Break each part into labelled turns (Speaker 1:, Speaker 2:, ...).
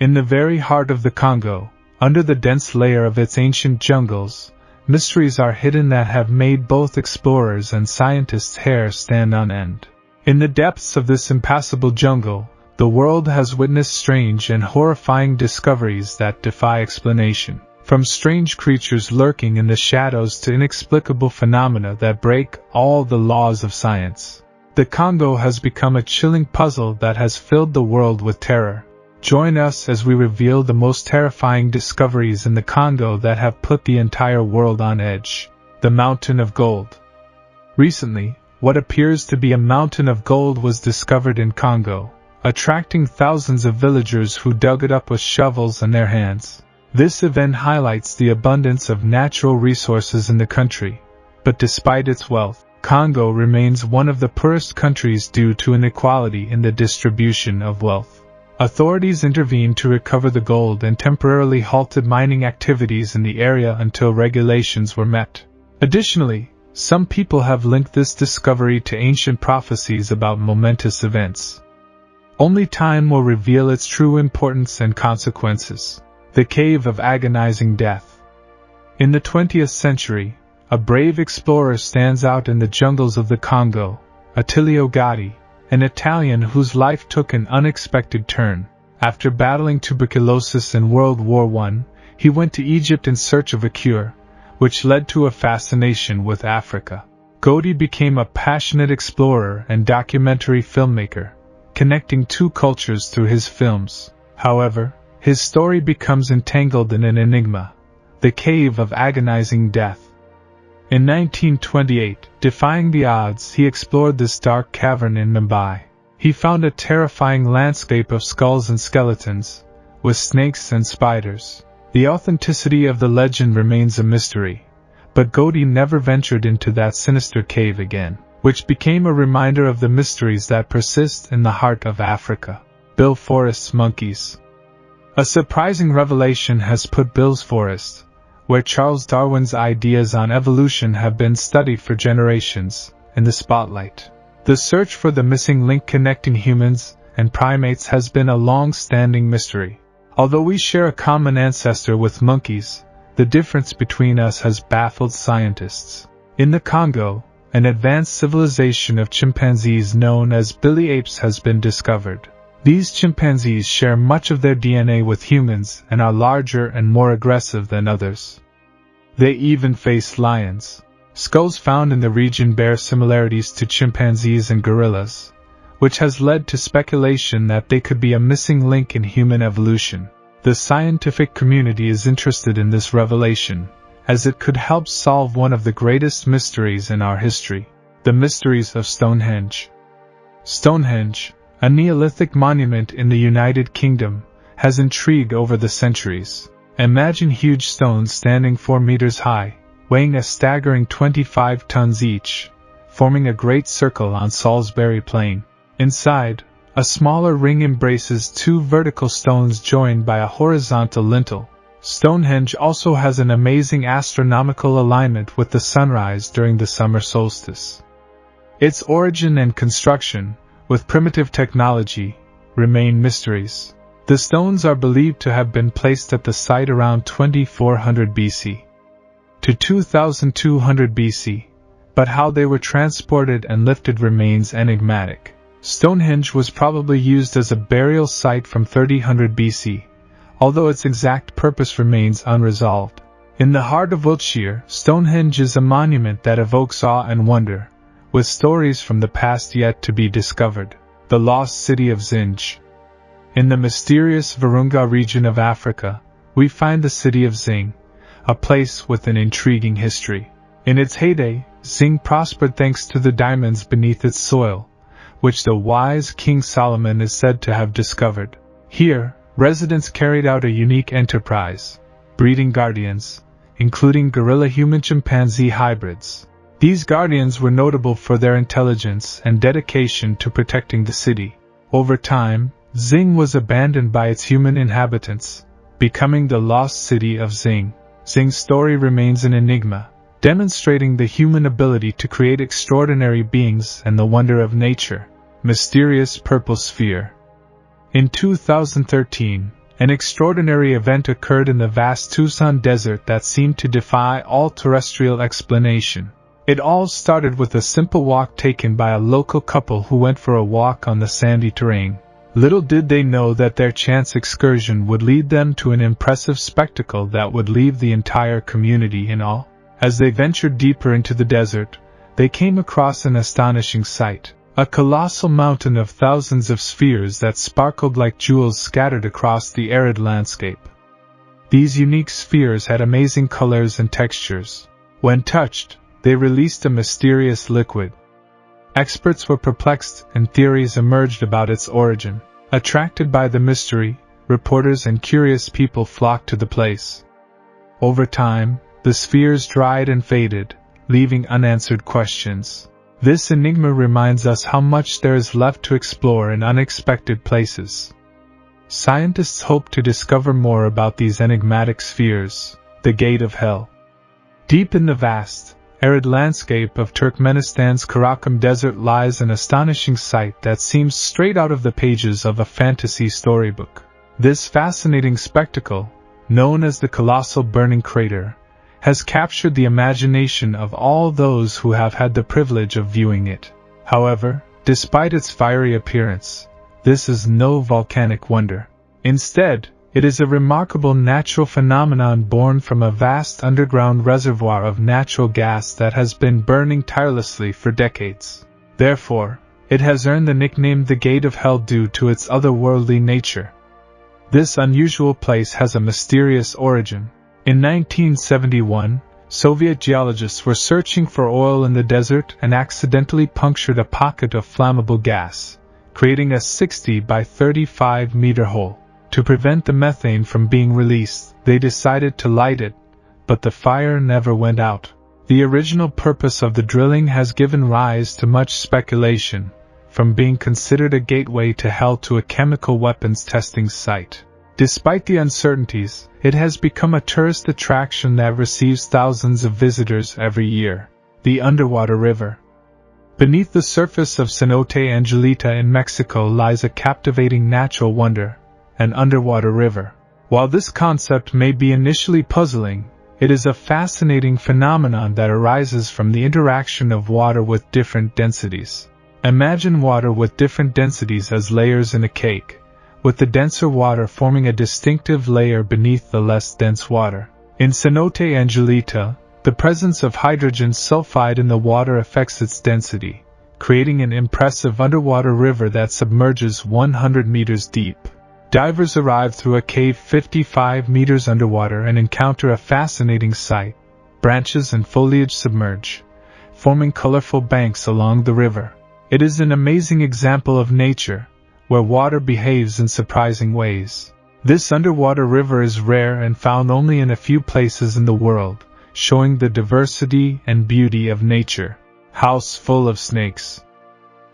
Speaker 1: In the very heart of the Congo, under the dense layer of its ancient jungles, mysteries are hidden that have made both explorers and scientists' hair stand on end. In the depths of this impassable jungle, the world has witnessed strange and horrifying discoveries that defy explanation. From strange creatures lurking in the shadows to inexplicable phenomena that break all the laws of science, the Congo has become a chilling puzzle that has filled the world with terror. Join us as we reveal the most terrifying discoveries in the Congo that have put the entire world on edge. The Mountain of Gold. Recently, what appears to be a mountain of gold was discovered in Congo, attracting thousands of villagers who dug it up with shovels in their hands. This event highlights the abundance of natural resources in the country, but despite its wealth, Congo remains one of the poorest countries due to inequality in the distribution of wealth. Authorities intervened to recover the gold and temporarily halted mining activities in the area until regulations were met. Additionally, some people have linked this discovery to ancient prophecies about momentous events. Only time will reveal its true importance and consequences. The Cave of Agonizing Death. In the 20th century, a brave explorer stands out in the jungles of the Congo, Attilio Gatti, an Italian whose life took an unexpected turn. After battling tuberculosis in World War I, he went to Egypt in search of a cure, which led to a fascination with Africa. Gatti became a passionate explorer and documentary filmmaker, connecting two cultures through his films. However, his story becomes entangled in an enigma, the Cave of Agonizing Death. In 1928, defying the odds, he explored this dark cavern in Mumbai. He found a terrifying landscape of skulls and skeletons, with snakes and spiders. The authenticity of the legend remains a mystery, but Gatti never ventured into that sinister cave again, which became a reminder of the mysteries that persist in the heart of Africa. Bill Forrest's monkeys. A surprising revelation has put Bill's Forest, where Charles Darwin's ideas on evolution have been studied for generations, in the spotlight. The search for the missing link connecting humans and primates has been a long-standing mystery. Although we share a common ancestor with monkeys, the difference between us has baffled scientists. In the Congo, an advanced civilization of chimpanzees known as billy apes has been discovered. These chimpanzees share much of their DNA with humans and are larger and more aggressive than others. They even face lions. Skulls found in the region bear similarities to chimpanzees and gorillas, which has led to speculation that they could be a missing link in human evolution. The scientific community is interested in this revelation, as it could help solve one of the greatest mysteries in our history, the mysteries of Stonehenge. Stonehenge, a Neolithic monument in the United Kingdom, has intrigued over the centuries. Imagine huge stones standing 4 meters high, weighing a staggering 25 tons each, forming a great circle on Salisbury Plain. Inside, a smaller ring embraces 2 vertical stones joined by a horizontal lintel. Stonehenge also has an amazing astronomical alignment with the sunrise during the summer solstice. Its origin and construction, with primitive technology, remain mysteries. The stones are believed to have been placed at the site around 2400 BC to 2200 BC, but how they were transported and lifted remains enigmatic. Stonehenge was probably used as a burial site from 3000 BC, although its exact purpose remains unresolved. In the heart of Wiltshire, Stonehenge is a monument that evokes awe and wonder, with stories from the past yet to be discovered. The lost city of Zinj. In the mysterious Virunga region of Africa, we find the city of Zing, a place with an intriguing history. In its heyday, Zing prospered thanks to the diamonds beneath its soil, which the wise King Solomon is said to have discovered. Here, residents carried out a unique enterprise, breeding guardians, including gorilla-human-chimpanzee hybrids. These guardians were notable for their intelligence and dedication to protecting the city. Over time, Zing was abandoned by its human inhabitants, becoming the lost city of Zing. Zing's story remains an enigma, demonstrating the human ability to create extraordinary beings and the wonder of nature. Mysterious purple sphere. In 2013, An extraordinary event occurred in the vast Tucson desert that seemed to defy all terrestrial explanation. It all started with a simple walk taken by a local couple who went for a walk on the sandy terrain. Little did they know that their chance excursion would lead them to an impressive spectacle that would leave the entire community in awe. As they ventured deeper into the desert, they came across an astonishing sight. A colossal mountain of thousands of spheres that sparkled like jewels scattered across the arid landscape. These unique spheres had amazing colors and textures. When touched, they released a mysterious liquid. Experts were perplexed and theories emerged about its origin. Attracted by the mystery, reporters and curious people flocked to the place. Over time, the spheres dried and faded, leaving unanswered questions. This enigma reminds us how much there is left to explore in unexpected places. Scientists hope to discover more about these enigmatic spheres, the gate of hell. Deep in the vast, arid landscape of Turkmenistan's Karakum Desert lies an astonishing sight that seems straight out of the pages of a fantasy storybook. This fascinating spectacle, known as the colossal burning crater, has captured the imagination of all those who have had the privilege of viewing it. However, despite its fiery appearance, this is no volcanic wonder. Instead, it is a remarkable natural phenomenon born from a vast underground reservoir of natural gas that has been burning tirelessly for decades. Therefore, it has earned the nickname the Gate of Hell due to its otherworldly nature. This unusual place has a mysterious origin. In 1971, Soviet geologists were searching for oil in the desert and accidentally punctured a pocket of flammable gas, creating a 60 by 35 meter hole. To prevent the methane from being released, they decided to light it, but the fire never went out. The original purpose of the drilling has given rise to much speculation, from being considered a gateway to hell to a chemical weapons testing site. Despite the uncertainties, it has become a tourist attraction that receives thousands of visitors every year. The underwater river. Beneath the surface of Cenote Angelita in Mexico lies a captivating natural wonder, an underwater river. While this concept may be initially puzzling, it is a fascinating phenomenon that arises from the interaction of water with different densities. Imagine water with different densities as layers in a cake, with the denser water forming a distinctive layer beneath the less dense water. In Cenote Angelita, the presence of hydrogen sulfide in the water affects its density, creating an impressive underwater river that submerges 100 meters deep. Divers arrive through a cave 55 meters underwater and encounter a fascinating sight. Branches and foliage submerge, forming colorful banks along the river. It is an amazing example of nature, where water behaves in surprising ways. This underwater river is rare and found only in a few places in the world, showing the diversity and beauty of nature. House full of snakes.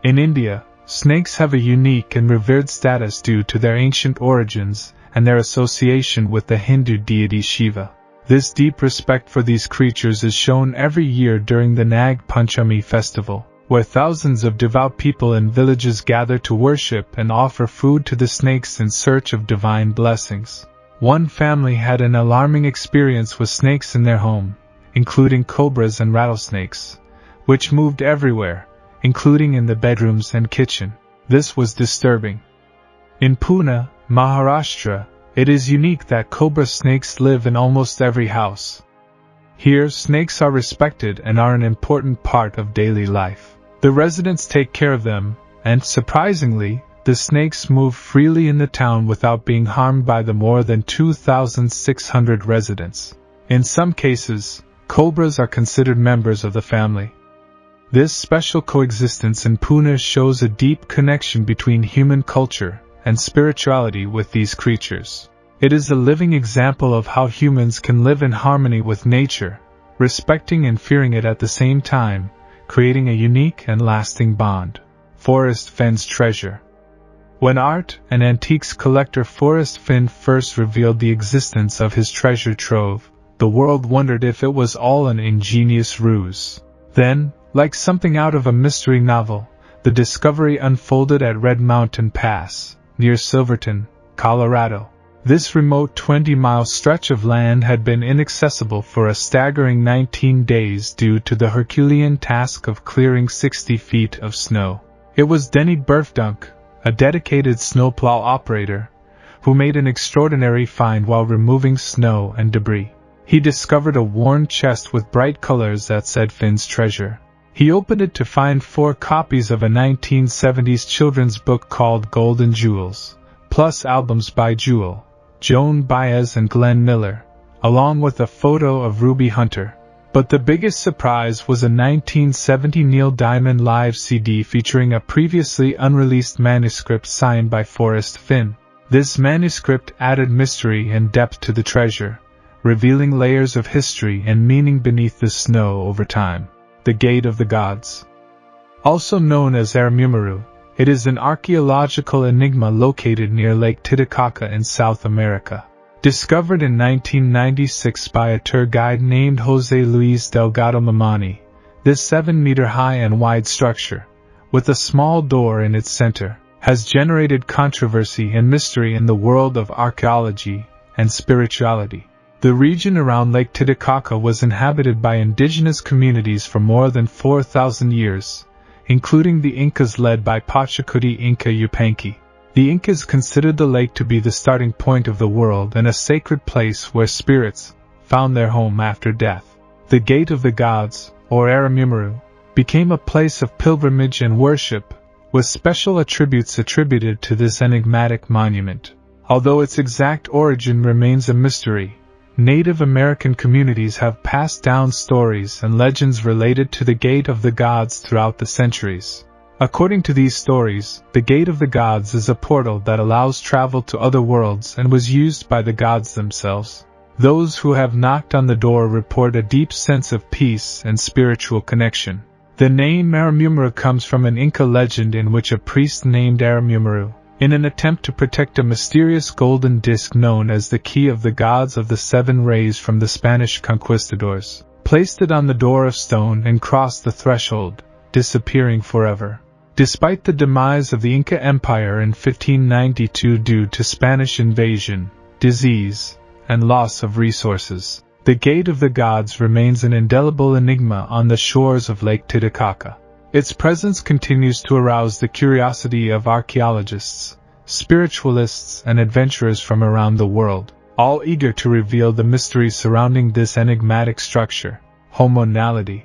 Speaker 1: In India, snakes have a unique and revered status due to their ancient origins and their association with the Hindu deity Shiva. This deep respect for these creatures is shown every year during the Nag Panchami festival, where thousands of devout people in villages gather to worship and offer food to the snakes in search of divine blessings. One family had an alarming experience with snakes in their home, including cobras and rattlesnakes, which moved everywhere, including in the bedrooms and kitchen. This was disturbing. In Pune, Maharashtra, it is unique that cobra snakes live in almost every house. Here, snakes are respected and are an important part of daily life. The residents take care of them, and surprisingly, the snakes move freely in the town without being harmed by the more than 2,600 residents. In some cases, cobras are considered members of the family. This special coexistence in Pune shows a deep connection between human culture and spirituality with these creatures. It is a living example of how humans can live in harmony with nature, respecting and fearing it at the same time, creating a unique and lasting bond. Forrest Fenn's treasure. When art and antiques collector Forrest Fenn first revealed the existence of his treasure trove, the world wondered if it was all an ingenious ruse. Then, like something out of a mystery novel, the discovery unfolded at Red Mountain Pass, near Silverton, Colorado. This remote 20-mile stretch of land had been inaccessible for a staggering 19 days due to the Herculean task of clearing 60 feet of snow. It was Denny Berfdunk, a dedicated snowplow operator, who made an extraordinary find while removing snow and debris. He discovered a worn chest with bright colors that said Finn's treasure. He opened it to find 4 copies of a 1970s children's book called Golden Jewels, plus albums by Jewel, Joan Baez and Glenn Miller, along with a photo of Ruby Hunter. But the biggest surprise was a 1970 Neil Diamond live CD featuring a previously unreleased manuscript signed by Forrest Finn. This manuscript added mystery and depth to the treasure, revealing layers of history and meaning beneath the snow over time. The Gate of the Gods. Also known as Arumumaru, it is an archaeological enigma located near Lake Titicaca in South America. Discovered in 1996 by a tour guide named Jose Luis Delgado Mamani, this 7-meter-high and wide structure, with a small door in its center, has generated controversy and mystery in the world of archaeology and spirituality. The region around Lake Titicaca was inhabited by indigenous communities for more than 4,000 years, including the Incas led by Pachacuti Inca Yupanqui. The Incas considered the lake to be the starting point of the world and a sacred place where spirits found their home after death. The Gate of the Gods, or Arumumaru, became a place of pilgrimage and worship, with special attributes attributed to this enigmatic monument. Although its exact origin remains a mystery, Native American communities have passed down stories and legends related to the Gate of the Gods throughout the centuries. According to these stories, the Gate of the Gods is a portal that allows travel to other worlds and was used by the gods themselves. Those who have knocked on the door report a deep sense of peace and spiritual connection. The name Arumumaru comes from an Inca legend in which a priest named Arumumaru, in an attempt to protect a mysterious golden disc known as the Key of the Gods of the 7 Rays from the Spanish conquistadors, placed it on the door of stone and crossed the threshold, disappearing forever. Despite the demise of the Inca Empire in 1592 due to Spanish invasion, disease, and loss of resources, the Gate of the Gods remains an indelible enigma on the shores of Lake Titicaca. Its presence continues to arouse the curiosity of archaeologists, spiritualists, and adventurers from around the world, all eager to reveal the mysteries surrounding this enigmatic structure. Homonality.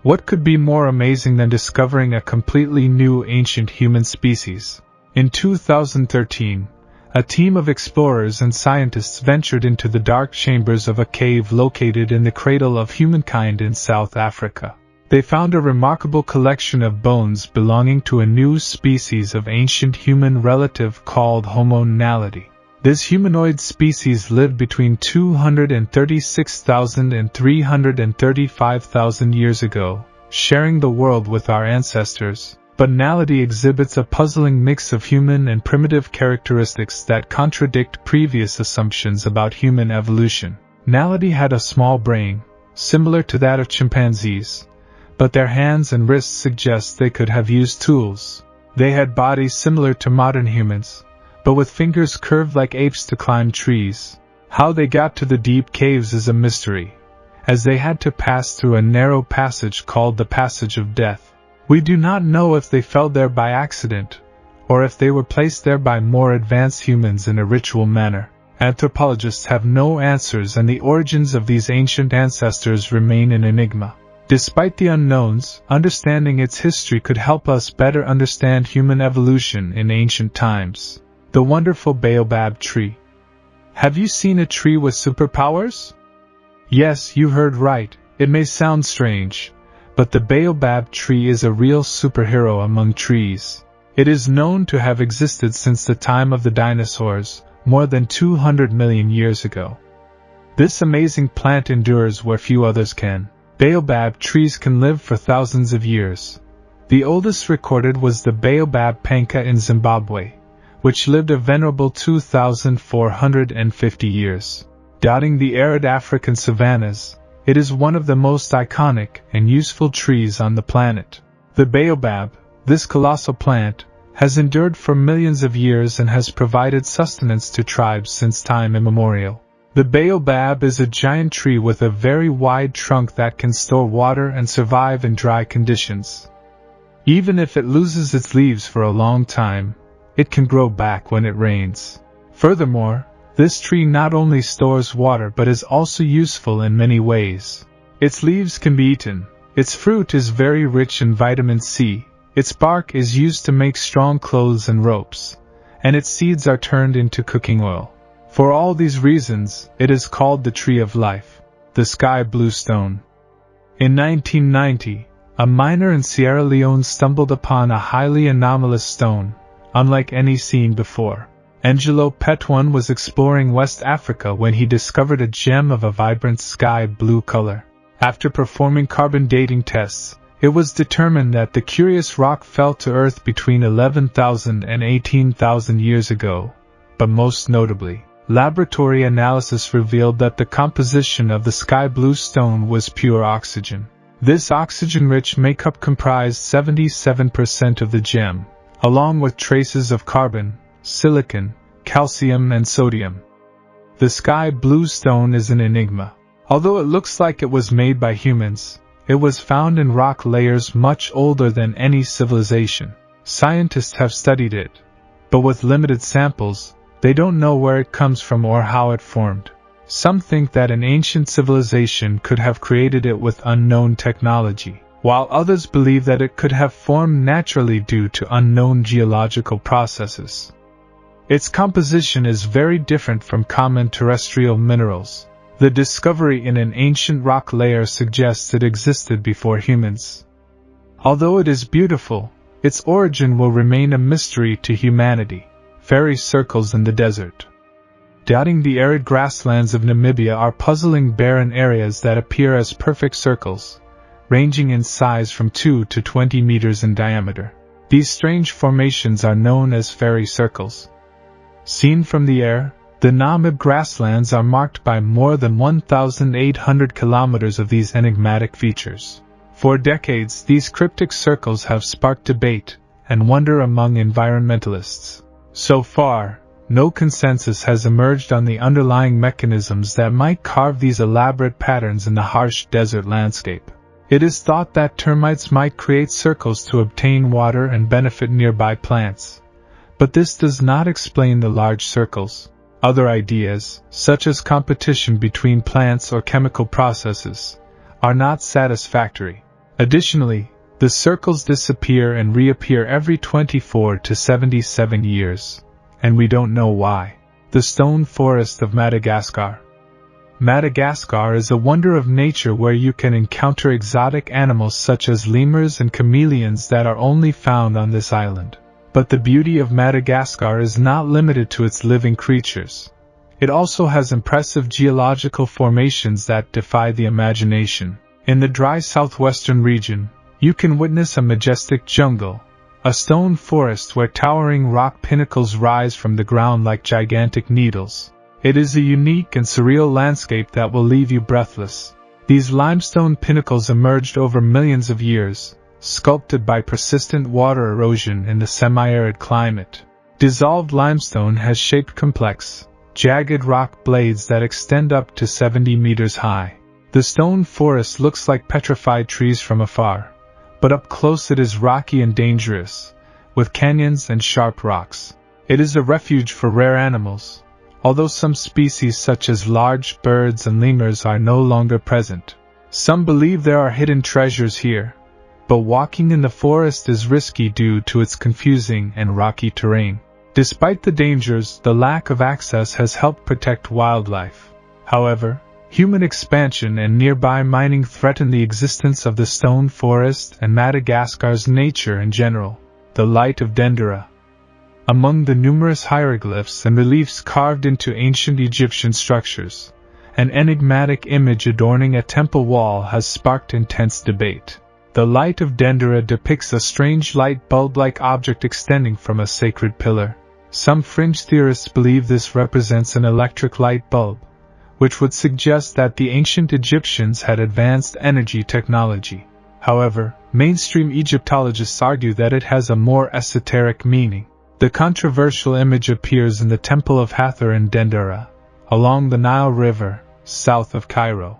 Speaker 1: What could be more amazing than discovering a completely new ancient human species? In 2013, a team of explorers and scientists ventured into the dark chambers of a cave located in the cradle of humankind in South Africa. They found a remarkable collection of bones belonging to a new species of ancient human relative called Homonality. This humanoid species lived between 236,000 and 335,000 years ago, sharing the world with our ancestors. But Nality exhibits a puzzling mix of human and primitive characteristics that contradict previous assumptions about human evolution. Nality had a small brain, similar to that of chimpanzees, but their hands and wrists suggest they could have used tools. They had bodies similar to modern humans, but with fingers curved like apes to climb trees. How they got to the deep caves is a mystery, as they had to pass through a narrow passage called the Passage of Death. We do not know if they fell there by accident, or if they were placed there by more advanced humans in a ritual manner. Anthropologists have no answers, and the origins of these ancient ancestors remain an enigma. Despite the unknowns, understanding its history could help us better understand human evolution in ancient times. The wonderful baobab tree. Have you seen a tree with superpowers? Yes, you heard right. It may sound strange, but the baobab tree is a real superhero among trees. It is known to have existed since the time of the dinosaurs, more than 200 million years ago. This amazing plant endures where few others can. Baobab trees can live for thousands of years. The oldest recorded was the baobab panca in Zimbabwe, which lived a venerable 2,450 years. Dotting the arid African savannas, it is one of the most iconic and useful trees on the planet. The baobab, this colossal plant, has endured for millions of years and has provided sustenance to tribes since time immemorial. The baobab is a giant tree with a very wide trunk that can store water and survive in dry conditions. Even if it loses its leaves for a long time, it can grow back when it rains. Furthermore, this tree not only stores water but is also useful in many ways. Its leaves can be eaten, its fruit is very rich in vitamin C, its bark is used to make strong clothes and ropes, and its seeds are turned into cooking oil. For all these reasons, it is called the tree of life, the sky blue stone. In 1990, a miner in Sierra Leone stumbled upon a highly anomalous stone, unlike any seen before. Angelo Petwan was exploring West Africa when he discovered a gem of a vibrant sky blue color. After performing carbon dating tests, it was determined that the curious rock fell to Earth between 11,000 and 18,000 years ago, but most notably, laboratory analysis revealed that the composition of the sky blue stone was pure oxygen. This oxygen-rich makeup comprised 77% of the gem, along with traces of carbon, silicon, calcium and sodium. The sky blue stone is an enigma. Although it looks like it was made by humans, it was found in rock layers much older than any civilization. Scientists have studied it, but with limited samples, they don't know where it comes from or how it formed. Some think that an ancient civilization could have created it with unknown technology, while others believe that it could have formed naturally due to unknown geological processes. Its composition is very different from common terrestrial minerals. The discovery in an ancient rock layer suggests it existed before humans. Although it is beautiful, its origin will remain a mystery to humanity. Fairy circles in the desert. Dotting the arid grasslands of Namibia are puzzling barren areas that appear as perfect circles, ranging in size from 2 to 20 meters in diameter. These strange formations are known as fairy circles. Seen from the air, the Namib grasslands are marked by more than 1,800 kilometers of these enigmatic features. For decades, these cryptic circles have sparked debate and wonder among environmentalists. So far, no consensus has emerged on the underlying mechanisms that might carve these elaborate patterns in the harsh desert landscape. It is thought that termites might create circles to obtain water and benefit nearby plants. But this does not explain the large circles. Other ideas, such as competition between plants or chemical processes, are not satisfactory. Additionally, the circles disappear and reappear every 24 to 77 years, and we don't know why. The stone forest of Madagascar. Madagascar is a wonder of nature where you can encounter exotic animals such as lemurs and chameleons that are only found on this island. But the beauty of Madagascar is not limited to its living creatures. It also has impressive geological formations that defy the imagination. In the dry southwestern region, you can witness a majestic jungle, a stone forest where towering rock pinnacles rise from the ground like gigantic needles. It is a unique and surreal landscape that will leave you breathless. These limestone pinnacles emerged over millions of years, sculpted by persistent water erosion in the semi-arid climate. Dissolved limestone has shaped complex, jagged rock blades that extend up to 70 meters high. The stone forest looks like petrified trees from afar, but up close it is rocky and dangerous, with canyons and sharp rocks. It is a refuge for rare animals, although some species such as large birds and lemurs are no longer present. Some believe there are hidden treasures here, but walking in the forest is risky due to its confusing and rocky terrain. Despite the dangers, the lack of access has helped protect wildlife. However, human expansion and nearby mining threaten the existence of the stone forest and Madagascar's nature in general. The Light of Dendera. Among the numerous hieroglyphs and reliefs carved into ancient Egyptian structures, an enigmatic image adorning a temple wall has sparked intense debate. The Light of Dendera depicts a strange light bulb-like object extending from a sacred pillar. Some fringe theorists believe this represents an electric light bulb, which would suggest that the ancient Egyptians had advanced energy technology. However, mainstream Egyptologists argue that it has a more esoteric meaning. The controversial image appears in the Temple of Hathor in Dendera, along the Nile River, south of Cairo.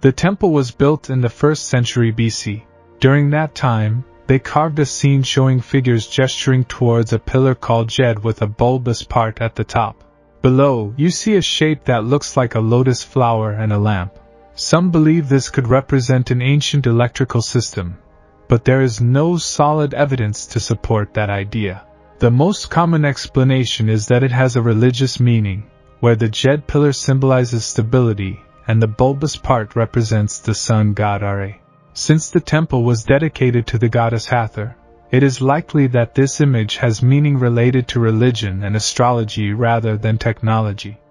Speaker 1: The temple was built in the 1st century BC. During that time, they carved a scene showing figures gesturing towards a pillar called Jed with a bulbous part at the top. Below, you see a shape that looks like a lotus flower and a lamp. Some believe this could represent an ancient electrical system, but there is no solid evidence to support that idea. The most common explanation is that it has a religious meaning, where the Jed pillar symbolizes stability and the bulbous part represents the sun god Ra. Since the temple was dedicated to the goddess Hathor, it is likely that this image has meaning related to religion and astrology rather than technology.